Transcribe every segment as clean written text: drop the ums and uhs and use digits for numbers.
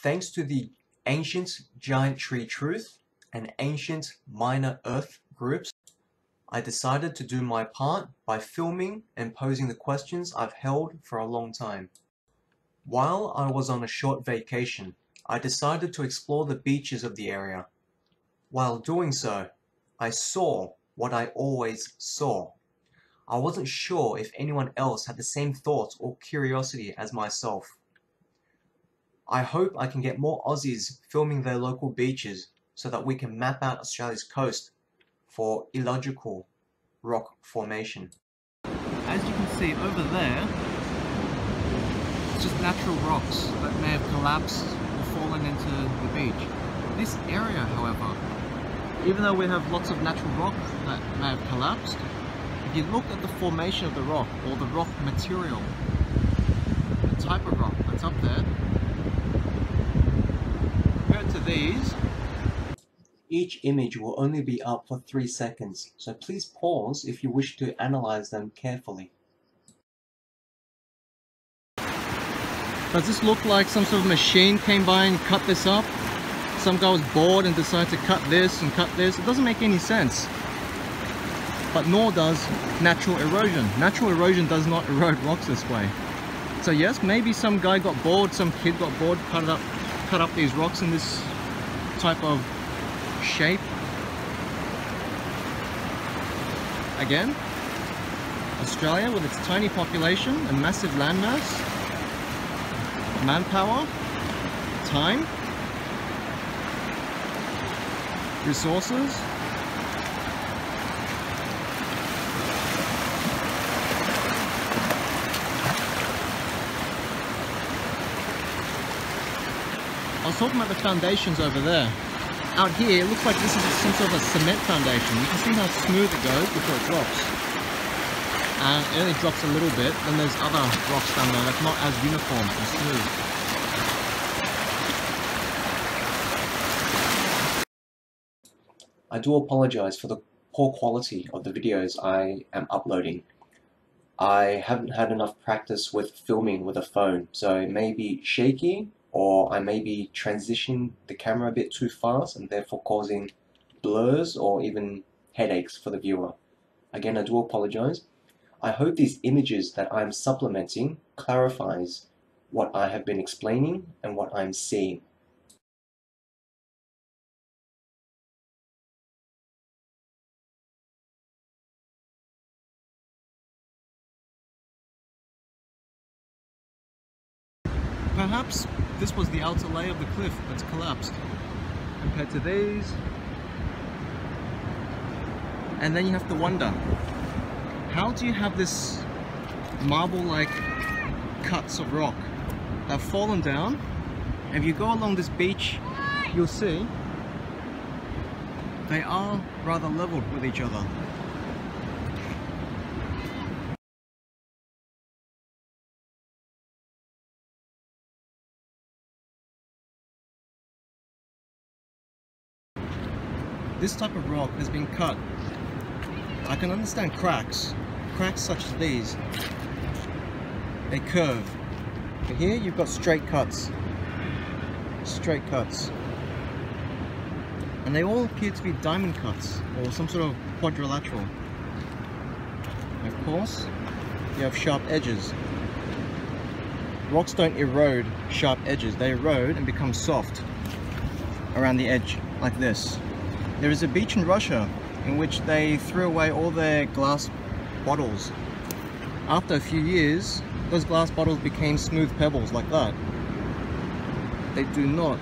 Thanks to the Ancient Giant Tree Truth and Ancient Minor Earth groups, I decided to do my part by filming and posing the questions I've held for a long time. While I was on a short vacation, I decided to explore the beaches of the area. While doing so, I saw what I always saw. I wasn't sure if anyone else had the same thoughts or curiosity as myself. I hope I can get more Aussies filming their local beaches so that we can map out Australia's coast for illogical rock formation. As you can see over there, it's just natural rocks that may have collapsed or fallen into the beach. This area, however, even though we have lots of natural rock that may have collapsed, if you look at the formation of the rock or the rock material, the type of rock that's up there, compared to these, each image will only be up for 3 seconds, so please pause if you wish to analyze them carefully. Does this look like some sort of machine came by and cut this up? Some guy was bored and decided to cut this and cut this. It doesn't make any sense. But nor does natural erosion. Natural erosion does not erode rocks this way. So yes, maybe some guy got bored, some kid got bored, cut up these rocks in this type of shape. Again, Australia with its tiny population and massive landmass, manpower, time, resources, I was talking about the foundations over there. Out here, it looks like this is some sort of a cement foundation. You can see how smooth it goes before it drops. And it only drops a little bit, then there's other rocks down there that's not as uniform and smooth. I do apologize for the poor quality of the videos I am uploading. I haven't had enough practice with filming with a phone, so it may be shaky, or I may be transitioning the camera a bit too fast and therefore causing blurs or even headaches for the viewer. Again, I do apologize. I hope these images that I'm supplementing clarifies what I have been explaining and what I'm seeing. Perhaps this was the outer layer of the cliff that's collapsed compared to these. And then you have to wonder, how do you have this marble-like cuts of rock that have fallen down? And if you go along this beach, you'll see they are rather leveled with each other. This type of rock has been cut. I can understand cracks such as these. They curve. But here you've got straight cuts. Straight cuts. And they all appear to be diamond cuts or some sort of quadrilateral. And of course, you have sharp edges. Rocks don't erode sharp edges. They erode and become soft around the edge like this. There is a beach in Russia in which they threw away all their glass bottles. After a few years, those glass bottles became smooth pebbles like that. They do not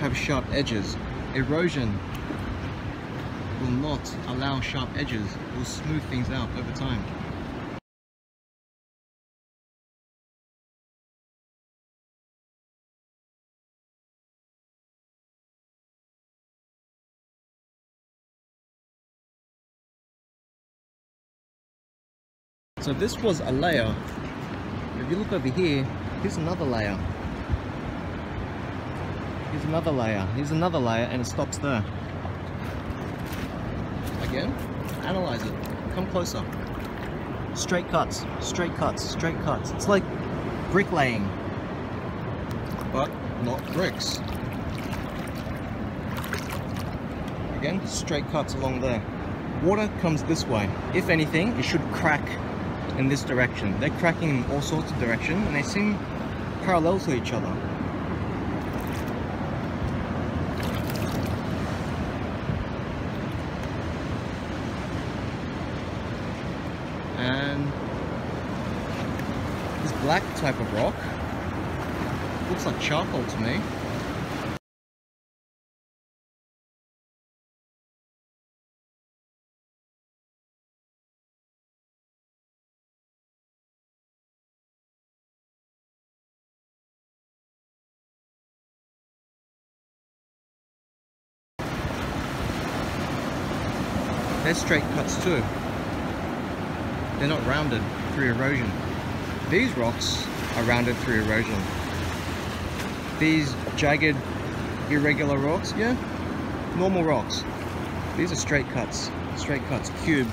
have sharp edges. Erosion will not allow sharp edges. It will smooth things out over time. So this was a layer. If you look over here, here's another layer. Here's another layer. Here's another layer, and it stops there. Again, analyze it. Come closer. Straight cuts, straight cuts, straight cuts. It's like bricklaying. But not bricks. Again, straight cuts along there. Water comes this way. If anything, it should crack in this direction. They're cracking in all sorts of directions, and they seem parallel to each other. And this black type of rock looks like charcoal to me. They're straight cuts too. They're not rounded through erosion. These rocks are rounded through erosion. These jagged, irregular rocks, yeah, normal rocks. These are straight cuts, cube,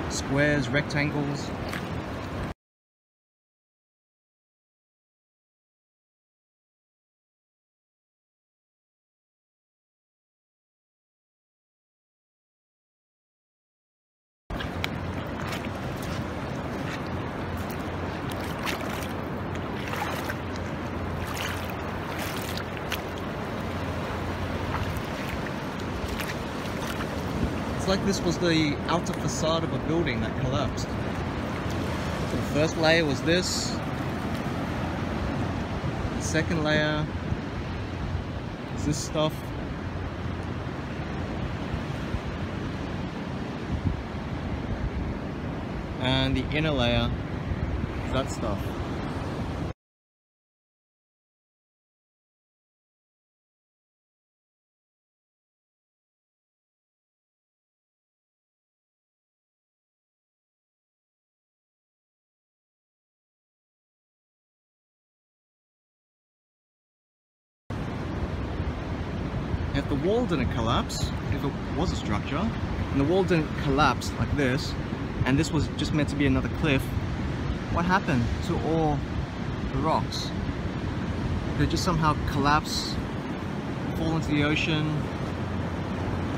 squares, rectangles. It's like this was the outer facade of a building that collapsed. So the first layer was this. The second layer is this stuff. And the inner layer is that stuff. If the wall didn't collapse, if it was a structure, and the wall didn't collapse like this, and this was just meant to be another cliff, what happened to all the rocks? Did it just somehow collapse, fall into the ocean,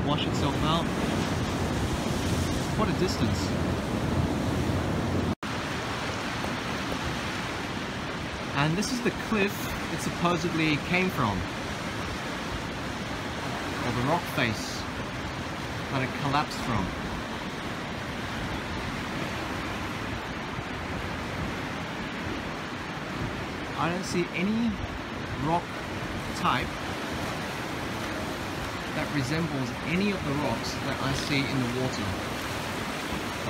wash itself out? What a distance. And this is the cliff it supposedly came from. Or the rock face that it collapsed from. I don't see any rock type that resembles any of the rocks that I see in the water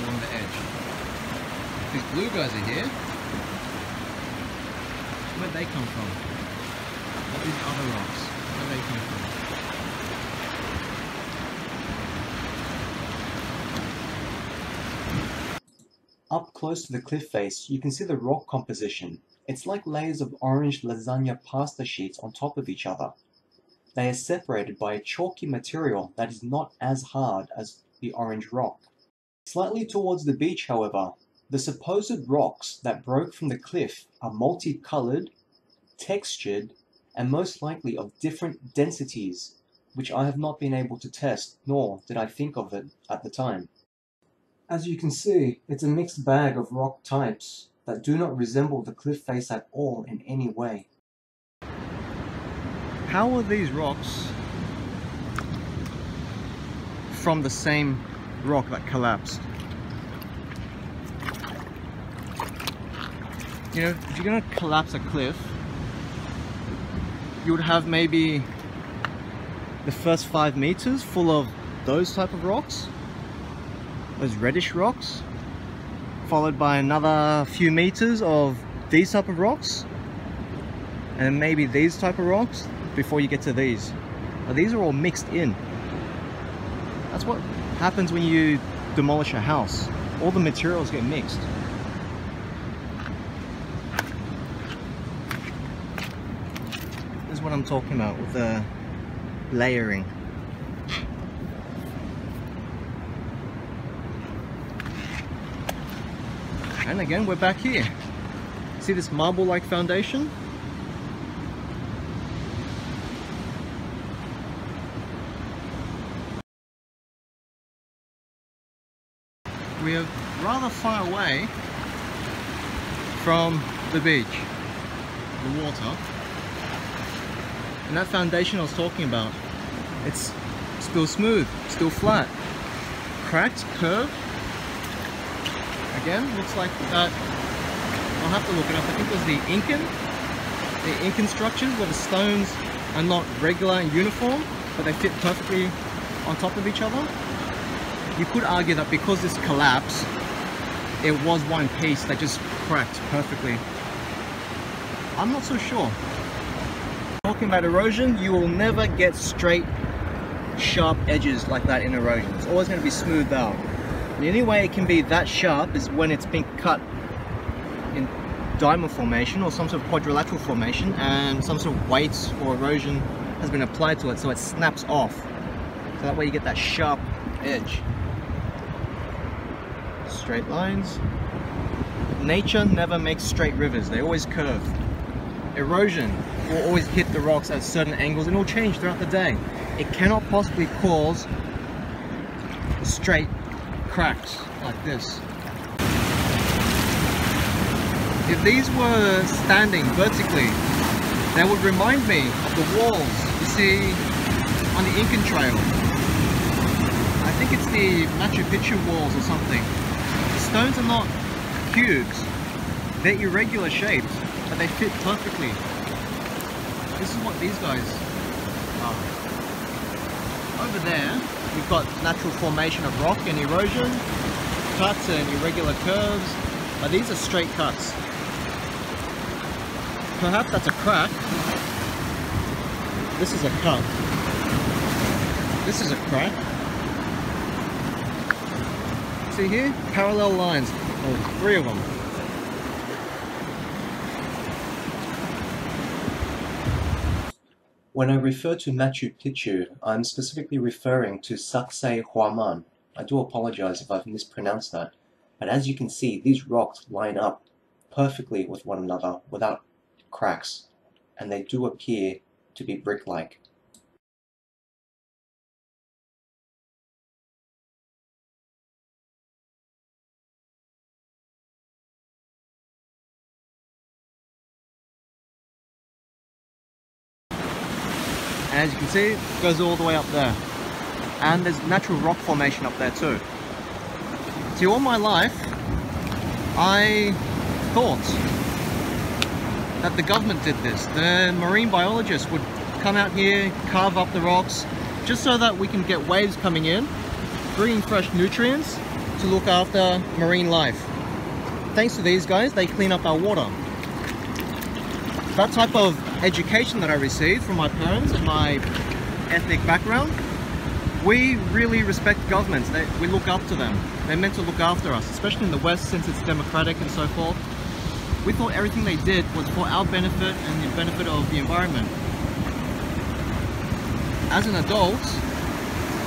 along the edge. These blue guys are here. Where'd they come from? What are these other rocks? Where'd they come from? Up close to the cliff face, you can see the rock composition. It's like layers of orange lasagna pasta sheets on top of each other. They are separated by a chalky material that is not as hard as the orange rock. Slightly towards the beach, however, the supposed rocks that broke from the cliff are multicolored, textured, and most likely of different densities, which I have not been able to test, nor did I think of it at the time. As you can see, it's a mixed bag of rock types that do not resemble the cliff face at all in any way. How are these rocks from the same rock that collapsed? You know, if you're going to collapse a cliff, you would have maybe the first 5 meters full of those type of rocks, those reddish rocks, followed by another few meters of these type of rocks, and then maybe these type of rocks before you get to these. Now, these are all mixed in. That's what happens when you demolish a house. All the materials get mixed. This is what I'm talking about with the layering. And again, we're back here. See this marble-like foundation? we are rather far away from the beach, the water. And that foundation I was talking about, it's still smooth, still flat. Cracked, curved. Again, looks like that. I'll have to look it up. I think it was the Incan structures where the stones are not regular and uniform, but they fit perfectly on top of each other. You could argue that because this collapsed, it was one piece that just cracked perfectly. I'm not so sure. Talking about erosion, you will never get straight, sharp edges like that in erosion. It's always going to be smoothed out. The only way it can be that sharp is when it's been cut in diamond formation or some sort of quadrilateral formation and some sort of weight or erosion has been applied to it, so it snaps off. So that way you get that sharp edge. Straight lines. Nature never makes straight rivers, they always curve. Erosion will always hit the rocks at certain angles and it will change throughout the day. It cannot possibly cause straight cracks like this. If these were standing vertically, they would remind me of the walls you see on the Incan Trail. I think it's the Machu Picchu walls or something. The stones are not cubes, they're irregular shapes, but they fit perfectly. This is what these guys are. Over there, we've got natural formation of rock and erosion, cuts and irregular curves, but these are straight cuts. Perhaps that's a crack. This is a cut. This is a crack. See here? Parallel lines. Oh, 3 of them. When I refer to Machu Picchu, I'm specifically referring to Sacsayhuaman. I do apologize if I've mispronounced that, but as you can see, these rocks line up perfectly with one another without cracks, and they do appear to be brick-like. And as you can see, it goes all the way up there. And there's natural rock formation up there too. See, all my life, I thought that the government did this. The marine biologists would come out here, carve up the rocks, just so that we can get waves coming in, bringing fresh nutrients to look after marine life. Thanks to these guys, they clean up our water. That type of education that I received from my parents and my ethnic background, we really respect governments. We look up to them. They're meant to look after us, especially in the West since it's democratic and so forth. We thought everything they did was for our benefit and the benefit of the environment. As an adult,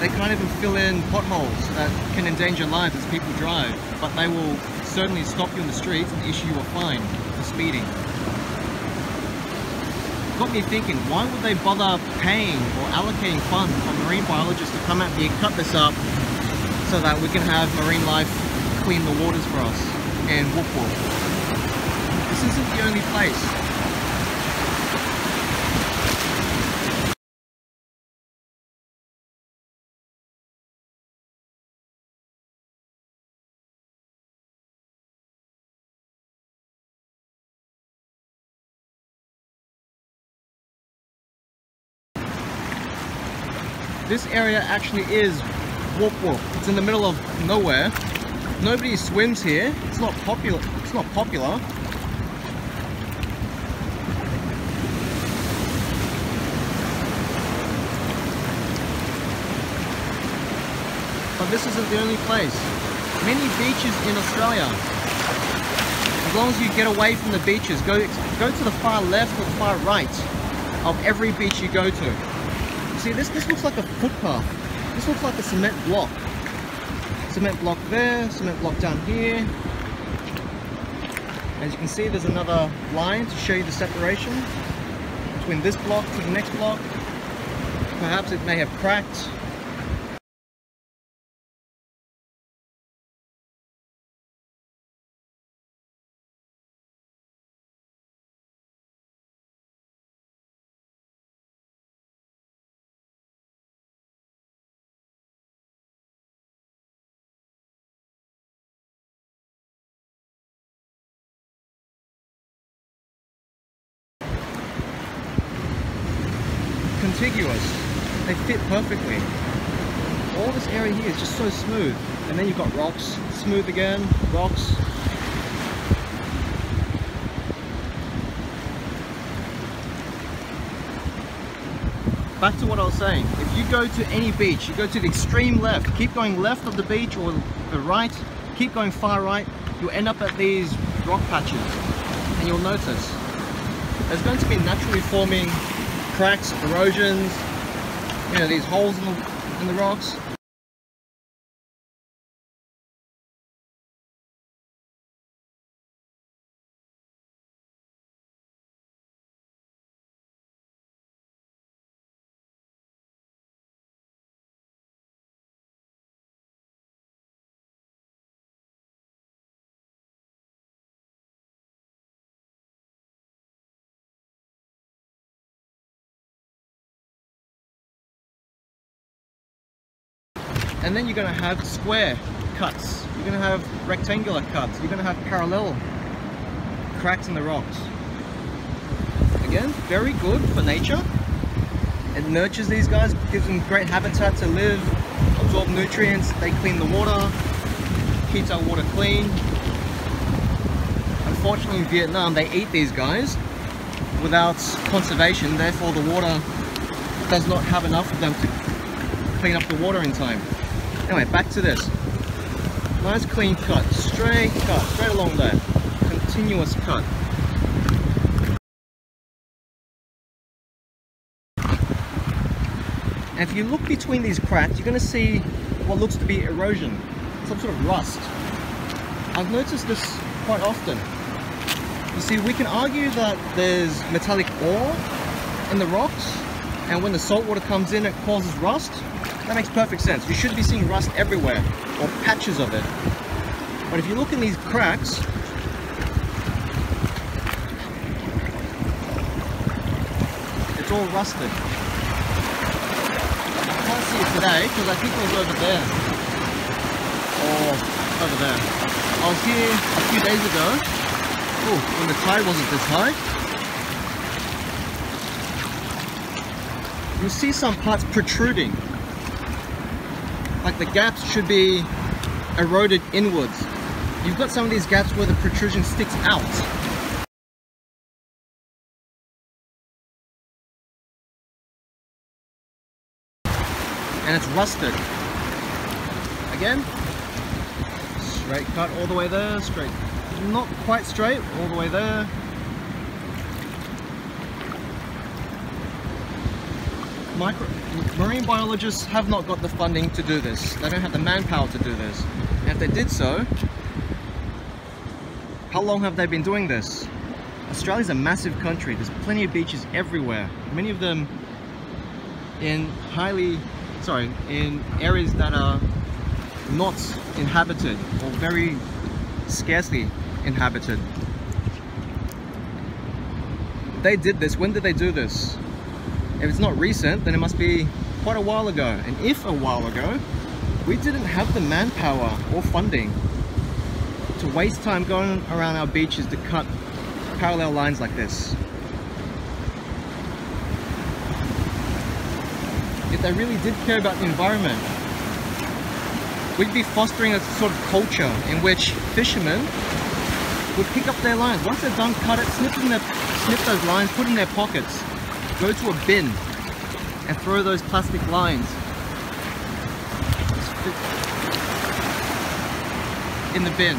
they can't even fill in potholes that can endanger lives as people drive, but they will certainly stop you in the streets and issue you a fine for speeding. Got me thinking, why would they bother paying or allocating funds for marine biologists to come out here, cut this up, so that we can have marine life clean the waters for us in Whoop Whoop? This isn't the only place. This area actually is Whoop Whoop. It's in the middle of nowhere. Nobody swims here. It's not popular. It's not popular. But this isn't the only place. Many beaches in Australia. As long as you get away from the beaches, go to the far left or the far right of every beach you go to. See, this looks like a footpath. This looks like a cement block. Cement block there, cement block down here. As you can see, there's another line to show you the separation between this block to the next block. Perhaps it may have cracked. contiguous. They fit perfectly. All this area here is just so smooth. And then you've got rocks, smooth again, rocks. Back to what I was saying, if you go to any beach, you go to the extreme left, keep going left of the beach or the right, keep going far right, you'll end up at these rock patches. And you'll notice there's going to be naturally forming cracks, erosions, you know, these holes in the rocks. And then you're going to have square cuts, you're going to have rectangular cuts, you're going to have parallel cracks in the rocks. Again, very good for nature. It nurtures these guys, gives them great habitat to live, absorb nutrients, they clean the water, keeps our water clean. Unfortunately in Vietnam they eat these guys without conservation, therefore the water does not have enough of them to clean up the water in time. Anyway, back to this. Nice clean cut, straight along there. Continuous cut. And if you look between these cracks, you're going to see what looks to be erosion, some sort of rust. I've noticed this quite often. You see, we can argue that there's metallic ore in the rocks, and when the salt water comes in, it causes rust. That makes perfect sense. You should be seeing rust everywhere, or patches of it. But if you look in these cracks, it's all rusted. I can't see it today because I think it was over there. Or over there. I was here a few days ago. Oh, when the tide wasn't this high. You'll see some parts protruding. Like the gaps should be eroded inwards. You've got some of these gaps where the protrusion sticks out. And it's rusted. Again, straight cut all the way there, straight, not quite straight, all the way there. Marine biologists have not got the funding to do this. They don't have the manpower to do this. And if they did so, how long have they been doing this? Australia's a massive country. There's plenty of beaches everywhere. Many of them in in areas that are not inhabited or very scarcely inhabited. They did this. When did they do this? If it's not recent, then it must be quite a while ago. And if a while ago, we didn't have the manpower or funding to waste time going around our beaches to cut parallel lines like this. If they really did care about the environment, we'd be fostering a sort of culture in which fishermen would pick up their lines. Once they're done, cut it, snip those lines, put in their pockets, go to a bin and throw those plastic lines in the bin.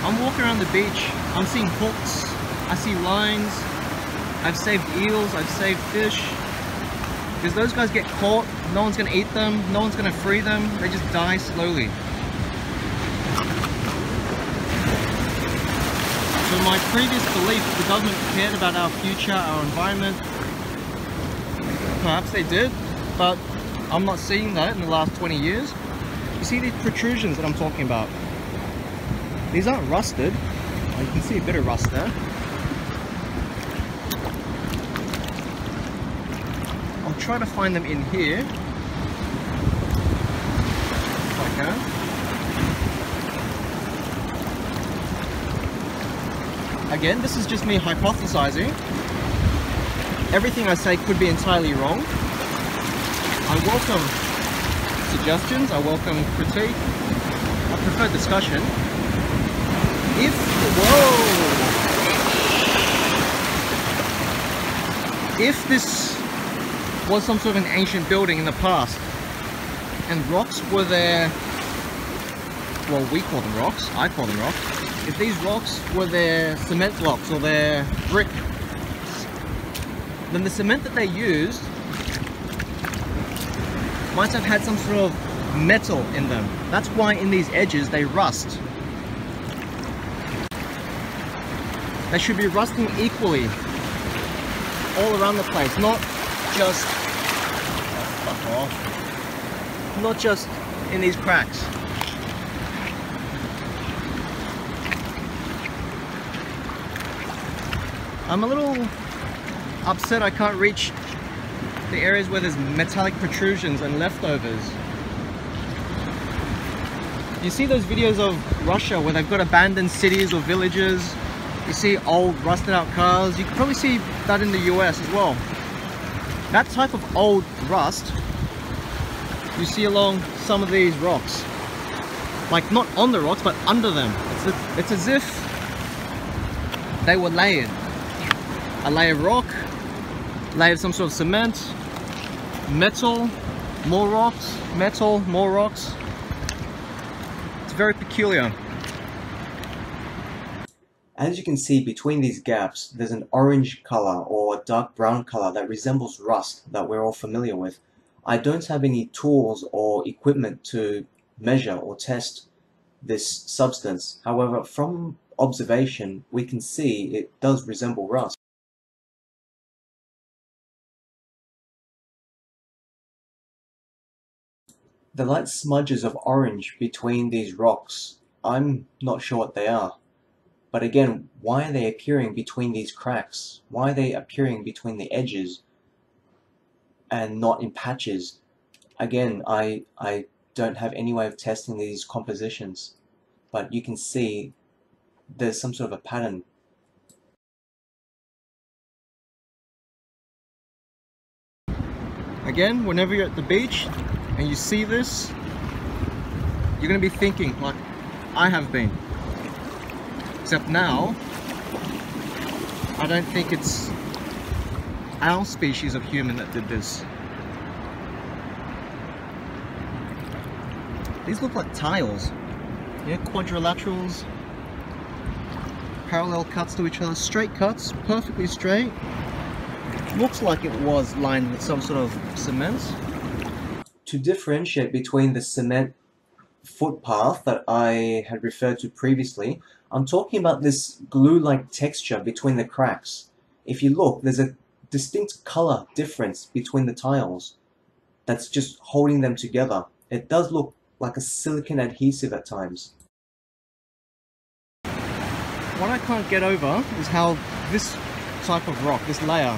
I'm walking around the beach, I'm seeing hooks, I see lines, I've saved eels, I've saved fish. Because those guys get caught, no one's going to eat them, no one's going to free them, they just die slowly. So my previous belief that the government cared about our future, our environment, perhaps they did, but I'm not seeing that in the last 20 years. You see these protrusions that I'm talking about? These aren't rusted. You can see a bit of rust there. I'll try to find them in here, if I can. Again, this is just me hypothesizing. everything I say could be entirely wrong. I welcome suggestions, I welcome critique, I prefer discussion. If this was some sort of an ancient building in the past, and rocks were there, well, we call them rocks, I call them rocks. If these rocks were their cement blocks or their brick, then the cement that they used might have had some sort of metal in them. That's why in these edges they rust. They should be rusting equally all around the place, not just in these cracks. I'm a little upset I can't reach the areas where there's metallic protrusions and leftovers. You see those videos of Russia where they've got abandoned cities or villages, you see old rusted out cars, you can probably see that in the US as well. That type of old rust you see along some of these rocks. Like not on the rocks but under them. It's as if they were layered. A layer of rock, layer of some sort of cement, metal, more rocks, metal, more rocks. It's very peculiar. As you can see between these gaps, there's an orange color or a dark brown color that resembles rust that we're all familiar with. I don't have any tools or equipment to measure or test this substance. However, from observation, we can see it does resemble rust. The light smudges of orange between these rocks, I'm not sure what they are. But again, why are they appearing between these cracks? Why are they appearing between the edges and not in patches? Again, I don't have any way of testing these compositions, but you can see there's some sort of a pattern. Again, whenever you're at the beach and you see this, you're going to be thinking like I have been. Except now, I don't think it's our species of human that did this. These look like tiles. Yeah, quadrilaterals, parallel cuts to each other, straight cuts, perfectly straight. Looks like it was lined with some sort of cement. To differentiate between the cement footpath that I had referred to previously, I'm talking about this glue-like texture between the cracks. If you look, there's a distinct color difference between the tiles that's just holding them together. It does look like a silicone adhesive at times. What I can't get over is how this type of rock, this layer,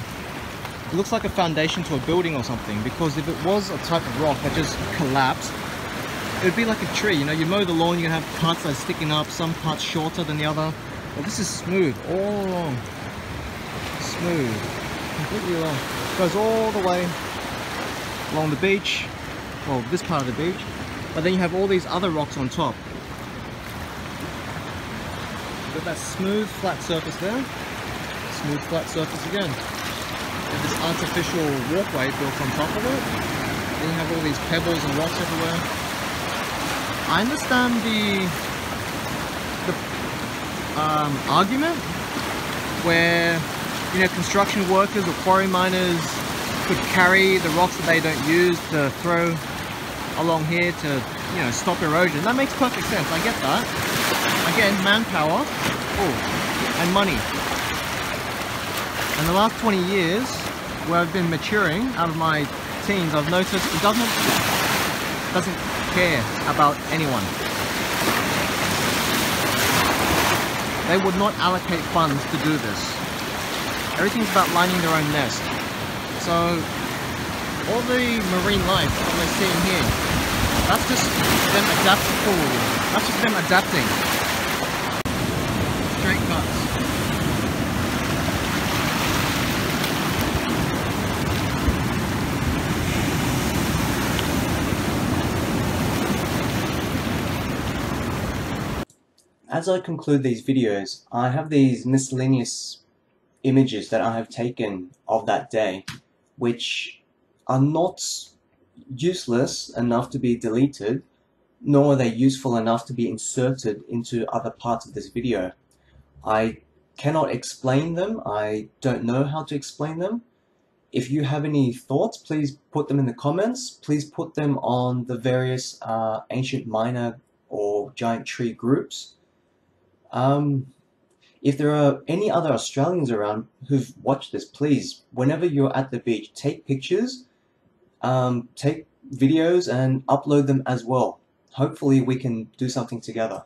it looks like a foundation to a building or something, because if it was a type of rock that just collapsed, it would be like a tree. You know, you mow the lawn, you're gonna have parts that are sticking up, some parts shorter than the other. Well, this is smooth, all along. Smooth, completely along. Goes all the way along the beach, well, this part of the beach, but then you have all these other rocks on top. Got that smooth, flat surface there, smooth, flat surface again. And this artificial walkway built on top of it. Then you have all these pebbles and rocks everywhere. I understand the argument where, you know, construction workers or quarry miners could carry the rocks that they don't use to throw along here to, you know, stop erosion. That makes perfect sense. I get that. Again, manpower, and money. In the last 20 years, where I've been maturing out of my teens, I've noticed the government doesn't care about anyone. They would not allocate funds to do this. Everything's about lining their own nest. So all the marine life that we're seeing here, that's just them adapting. Straight cuts. As I conclude these videos, I have these miscellaneous images that I have taken of that day, which are not useless enough to be deleted, nor are they useful enough to be inserted into other parts of this video. I cannot explain them. I don't know how to explain them. If you have any thoughts, please put them in the comments. Please put them on the various ancient minor or giant tree groups. If there are any other Australians around who've watched this, please, whenever you're at the beach, take pictures, take videos and upload them as well. Hopefully we can do something together.